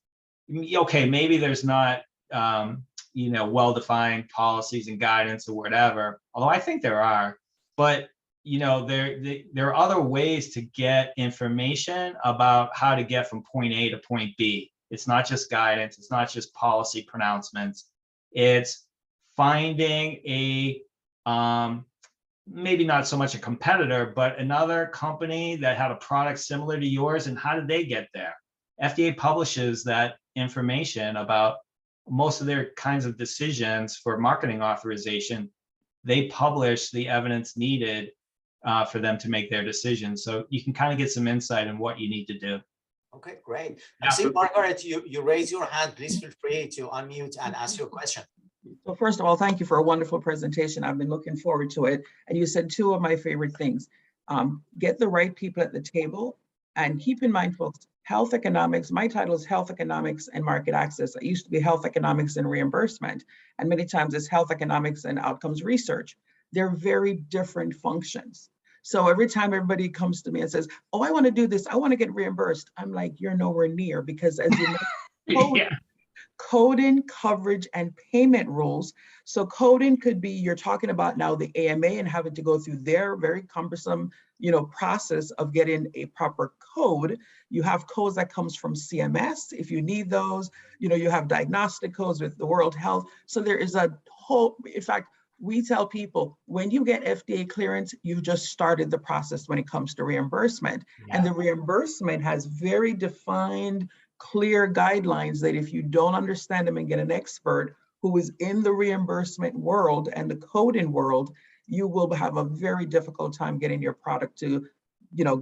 okay, maybe there's not well-defined policies and guidance or whatever, although I think there are, but there are other ways to get information about how to get from point A to point B. It's not just guidance, it's not just policy pronouncements. It's finding a maybe not so much a competitor, but another company that had a product similar to yours, and how did they get there? FDA publishes that information about most of their kinds of decisions for marketing authorization. They publish the evidence needed for them to make their decisions. So you can kind of get some insight in what you need to do. Okay, great. I see, Margaret, you raise your hand. Please feel free to unmute and ask your question. So first of all, thank you for a wonderful presentation. I've been looking forward to it. And you said two of my favorite things. Get the right people at the table, and keep in mind, folks, health economics, my title is Health Economics and Market Access. I used to be Health Economics and Reimbursement, and many times it's Health Economics and Outcomes Research. They're very different functions. So every time everybody comes to me and says, oh, I want to do this, I want to get reimbursed, I'm like, you're nowhere near, because as you know, coding, coverage, and payment rules. So coding could be, you're talking about now the AMA and having to go through their very cumbersome, process of getting a proper code. You have codes that comes from CMS, if you need those. You have diagnostic codes with the World Health. So there is a whole, in fact, we tell people, when you get FDA clearance, you just started the process when it comes to reimbursement. Yeah. And the reimbursement has very defined, clear guidelines that if you don't understand them and get an expert who is in the reimbursement world and the coding world, you will have a very difficult time getting your product to,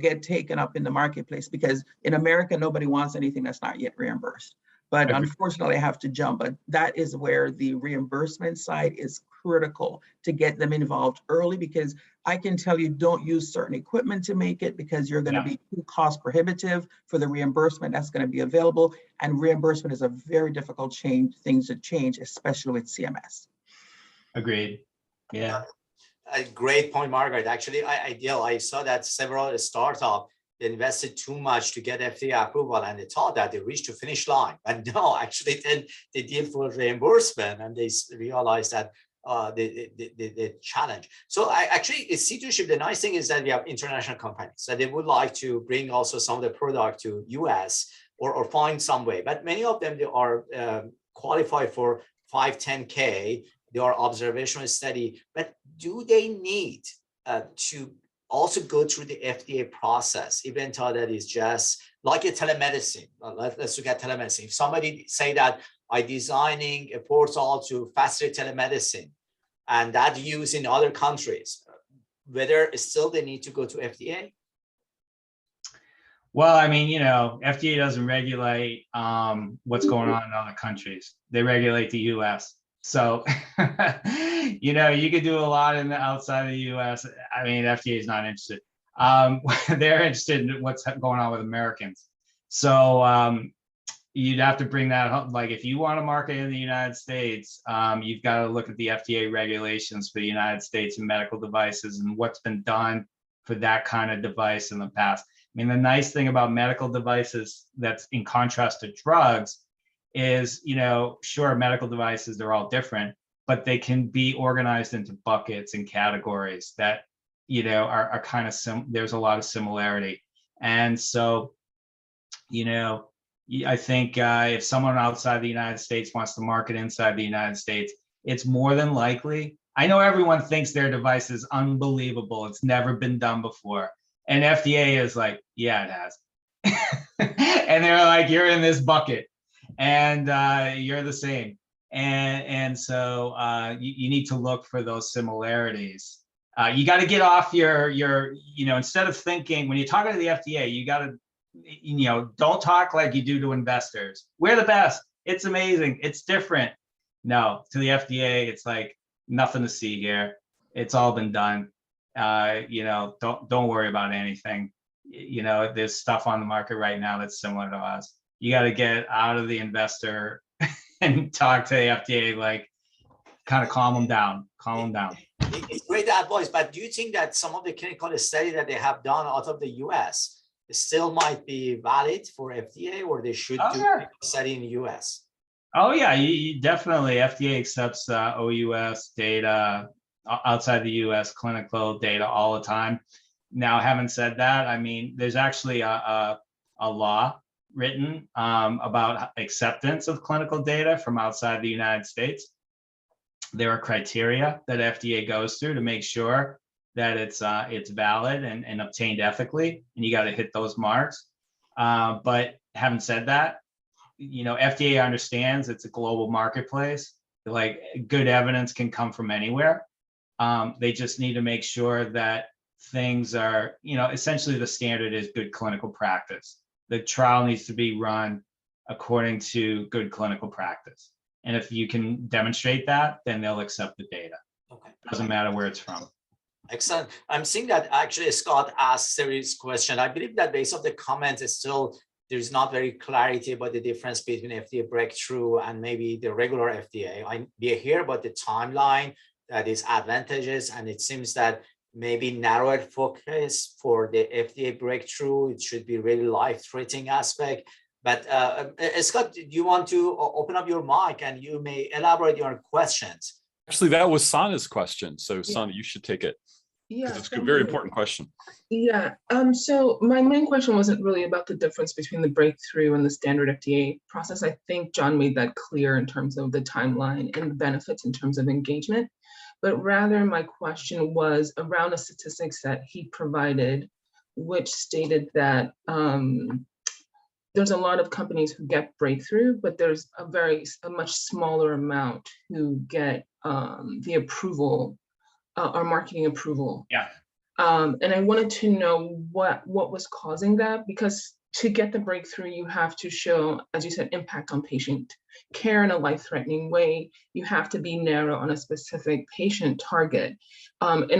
get taken up in the marketplace, because in America, nobody wants anything that's not yet reimbursed. But unfortunately, I have to jump. But that is where the reimbursement side is critical, to get them involved early, because I can tell you, don't use certain equipment to make it, because you're going to be too cost prohibitive for the reimbursement that's going to be available. And reimbursement is a very difficult thing to change, especially with CMS. Agreed. Yeah. A great point, Margaret. Actually, I saw that several startups invested too much to get FDA approval, and they thought that they reached the finish line. But no, actually, then they did for reimbursement, and they realized that the challenge. So actually, C2SHiP, the nice thing is that we have international companies that they would like to bring also some of the product to US or find some way. But many of them, they are qualified for 510K. They are observational study. But do they need to also go through the FDA process, even though that is just like a telemedicine? Let's look at telemedicine. If somebody say that I designing a portal to facilitate telemedicine and that used in other countries, whether still they need to go to FDA? Well, I mean, FDA doesn't regulate what's going on in other countries. They regulate the US. So, you could do a lot in the outside of the US. I mean, FDA is not interested. They're interested in what's going on with Americans. So you'd have to bring that home. Like if you want to market in the United States, you've got to look at the FDA regulations for the United States and medical devices and what's been done for that kind of device in the past. I mean, the nice thing about medical devices that's in contrast to drugs is, sure, medical devices, they're all different, but they can be organized into buckets and categories that, are kind of there's a lot of similarity. And so, I think if someone outside the United States wants to market inside the United States, it's more than likely. I know everyone thinks their device is unbelievable. It's never been done before. And FDA is like, yeah, it has. And they're like, you're in this bucket and you're the same. And so you need to look for those similarities. You got to get off your, instead of thinking, when you're talking to the FDA, you got to, don't talk like you do to investors. We're the best. It's amazing. It's different. No, to the FDA, it's like nothing to see here. It's all been done. Don't worry about anything. There's stuff on the market right now that's similar to us. You got to get out of the investor and talk to the FDA, like kind of calm them down. It's great advice, but do you think that some of the clinical study that they have done out of the US still might be valid for FDA, or they should do a study in the US? Oh yeah, you definitely, FDA accepts OUS data, outside the US clinical data all the time. Now, having said that, I mean, there's actually a law written about acceptance of clinical data from outside the United States. There are criteria that FDA goes through to make sure that it's valid and obtained ethically, and you got to hit those marks. But having said that, FDA understands it's a global marketplace. Like good evidence can come from anywhere. They just need to make sure that things are, essentially the standard is good clinical practice. The trial needs to be run according to good clinical practice. And if you can demonstrate that, then they'll accept the data. Okay. Doesn't matter where it's from. Excellent. I'm seeing that actually Scott asked serious question. I believe that based on the comments, it's still, there's not very clarity about the difference between FDA breakthrough and maybe the regular FDA. We hear about the timeline that is advantageous, and it seems that maybe narrower focus for the FDA breakthrough, it should be really life-threatening aspect. But Scott, do you want to open up your mic and you may elaborate your questions? Actually, that was Sana's question. So Sana, you should take it. Yeah, it's a very important question. Yeah, so my main question wasn't really about the difference between the breakthrough and the standard FDA process. I think John made that clear in terms of the timeline and the benefits in terms of engagement. But rather my question was around the statistics that he provided, which stated that there's a lot of companies who get breakthrough, but there's a much smaller amount who get the approval or marketing approval. Yeah. And I wanted to know what was causing that, because to get the breakthrough, you have to show, as you said, impact on patient care in a life-threatening way. You have to be narrow on a specific patient target. And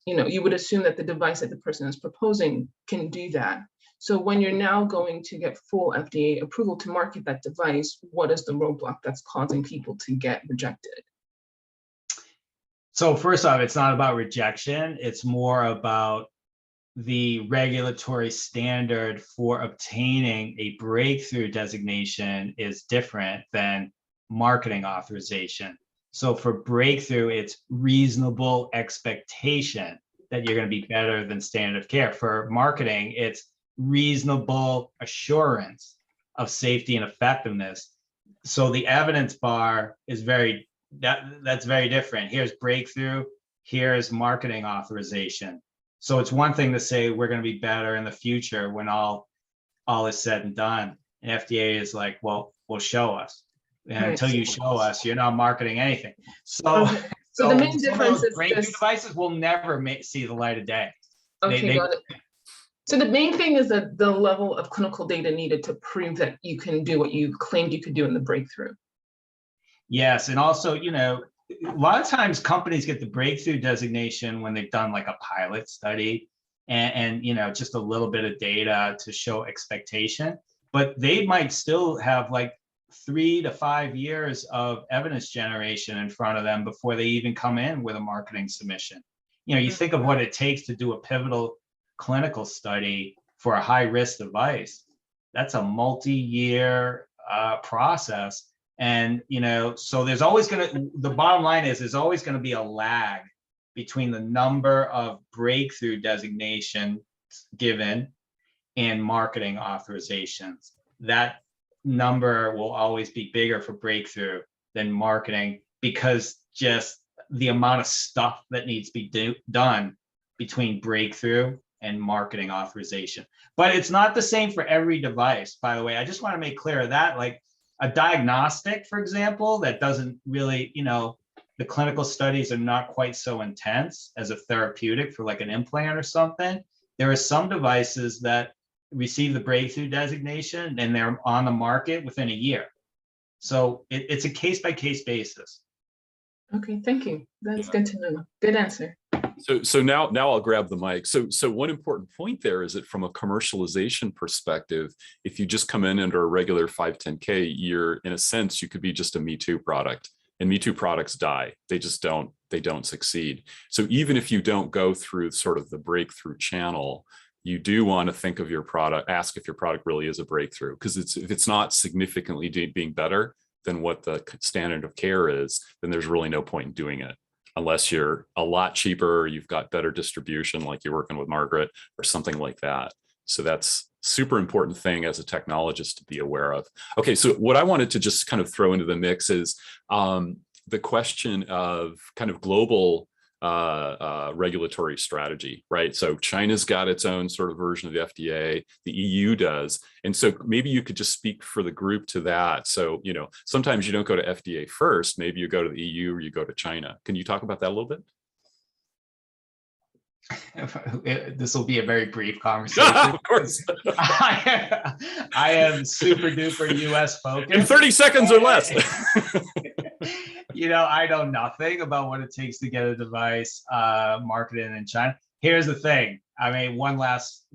you would assume that the device that the person is proposing can do that. So when you're now going to get full FDA approval to market that device, what is the roadblock that's causing people to get rejected? So first off, it's not about rejection. It's more about the regulatory standard for obtaining a breakthrough designation is different than marketing authorization. So for breakthrough, it's reasonable expectation that you're going to be better than standard of care. For marketing, it's reasonable assurance of safety and effectiveness. So the evidence bar is that's very different. Here's breakthrough, here's marketing authorization. So it's one thing to say we're going to be better in the future when all is said and done. And FDA is like, well, show us. And Right. until you show us, you're not marketing anything. So, Okay. So the main difference is breakthrough this. devices will never see the light of day. Okay, got it. So the main thing is that the level of clinical data needed to prove that you can do what you claimed you could do in the breakthrough. Yes, and also, a lot of times companies get the breakthrough designation when they've done like a pilot study and just a little bit of data to show expectation, but they might still have like 3 to 5 years of evidence generation in front of them before they even come in with a marketing submission. You think of what it takes to do a pivotal clinical study for a high risk device. That's a multi-year process. And, so there's always the bottom line is there's always going to be a lag between the number of breakthrough designations given and marketing authorizations. That number will always be bigger for breakthrough than marketing because just the amount of stuff that needs to be done between breakthrough and marketing authorization. But it's not the same for every device, by the way. I just want to make clear that like a diagnostic, for example, that doesn't really, the clinical studies are not quite so intense as a therapeutic for like an implant or something. There are some devices that receive the breakthrough designation and they're on the market within a year. So it's a case-by-case basis. Okay, thank you. That's good to know. Good answer. So now I'll grab the mic. So one important point there is that from a commercialization perspective, if you just come in under a regular 510K, you're in a sense, you could be just a Me Too product, and Me Too products die. They just don't succeed. So even if you don't go through sort of the breakthrough channel, you do want to think of your product, ask if your product really is a breakthrough, because if it's not significantly being better than what the standard of care is, then there's really no point in doing it. Unless you're a lot cheaper, or you've got better distribution, like you're working with Margaret or something like that. So that's super important thing as a technologist to be aware of. Okay, so what I wanted to just kind of throw into the mix is the question of kind of global regulatory strategy, right? So China's got its own sort of version of the FDA, the EU does. And so maybe you could just speak for the group to that. So, sometimes you don't go to FDA first, maybe you go to the EU or you go to China. Can you talk about that a little bit? This will be a very brief conversation. Of course. I am super duper US focused. In 30 seconds or less. I know nothing about what it takes to get a device marketed in China. Here's the thing. I mean, one last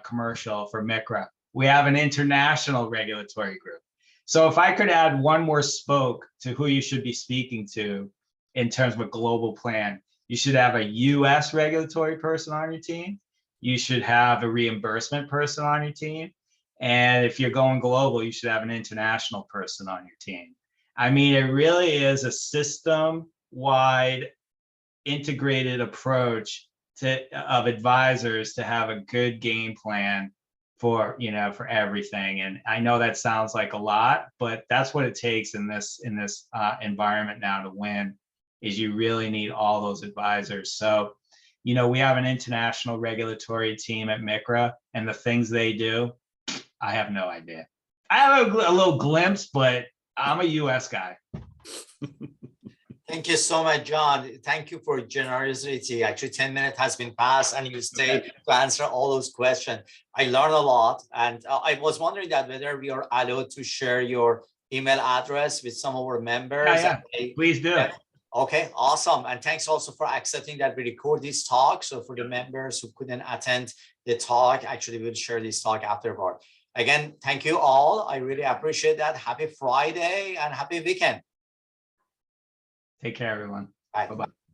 commercial for MICRA. We have an international regulatory group. So if I could add one more spoke to who you should be speaking to in terms of a global plan, you should have a US regulatory person on your team. You should have a reimbursement person on your team. And if you're going global, you should have an international person on your team. I mean, it really is a system-wide integrated approach of advisors to have a good game plan for everything. And I know that sounds like a lot, but that's what it takes in this environment now to win, is you really need all those advisors. So, we have an international regulatory team at MICRA, and the things they do, I have no idea. I have a little glimpse, but I'm a US guy. Thank you so much, John. Thank you for generosity. Actually, 10 minutes has been passed and you stayed to answer all those questions. I learned a lot. And I was wondering that whether we are allowed to share your email address with some of our members. Yeah. Please do. Okay, awesome. And thanks also for accepting that we record this talk. So for the members who couldn't attend the talk, actually we'll share this talk afterward. Again, thank you all. I really appreciate that. Happy Friday and happy weekend. Take care, everyone. Bye. Bye-bye.